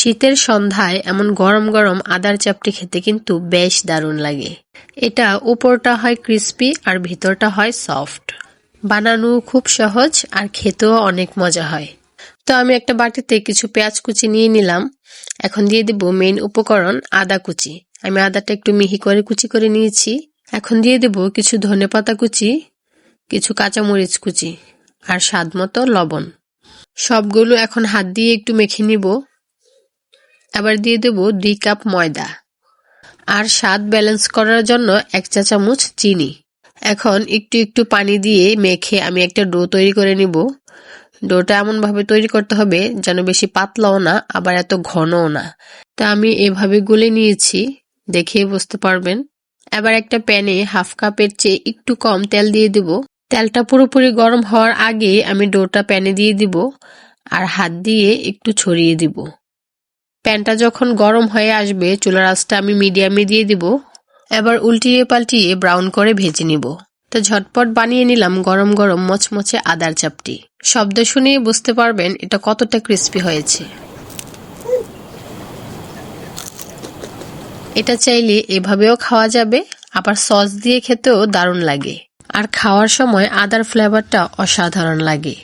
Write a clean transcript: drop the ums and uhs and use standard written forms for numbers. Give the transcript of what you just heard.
শীতের সন্ধ্যায় এমন গরম গরম আদার চাপটি খেতে কিন্তু বেশ দারুণ লাগে। এটা উপরটা হয় ক্রিস্পি আর ভিতরটা হয় সফট। বানানো খুব সহজ আর খেতেও অনেক মজা হয়। তো আমি একটা বাটিতে কিছু পেঁয়াজ কুচি নিয়ে নিলাম। এখন দিয়ে দেব মেইন উপকরণ আদা কুচি। আমি আদাটা একটু মিহি করে কুচি করে নিয়েছি। এখন দিয়ে দেব কিছু ধনেপাতা কুচি, কিছু কাঁচামরিচ কুচি আর স্বাদ মতো লবণ। সবগুলো এখন হাত দিয়ে একটু মেখে নিব। আবার দিয়ে দেব 2 কাপ ময়দা আর স্বাদ ব্যালেন্স করার জন্য 1 চা চামচ চিনি। এখন একটু একটু পানি দিয়ে মেখে আমি একটা ডো তৈরি করে নিব। ডোটা এমন ভাবে তৈরি করতে হবে যেন বেশি পাতলাও না আবার এত ঘনও না। তা আমি এভাবে গুলে নিয়েছি, দেখেই বুঝতে পারবেন। এবার একটা প্যানে 1/2 কাপের চেয়ে একটু কম তেল দিয়ে দিব। তেলটা পুরোপুরি গরম হওয়ার আগে আমি ডোটা প্যানে দিয়ে দিব আর হাত দিয়ে একটু ছড়িয়ে দিব। প্যানটা যখন গরম হয়ে আসবে চুলার আঁচটা আমি মিডিয়ামে দিয়ে দিব। এবার উল্টিয়ে পাল্টিয়ে ব্রাউন করে ভেজে নিব। তো ঝটপট বানিয়ে নিলাম গরম গরম মচমচে আদার চাপটি। শব্দ শুনেই বুঝতে পারবেন এটা কতটা ক্রিস্পি হয়েছে। এটা চাইলে এভাবেও খাওয়া যাবে, আবার সস দিয়ে খেতেও দারুণ লাগে। আর খাওয়ার সময় আদার ফ্লেভারটা অসাধারণ লাগে।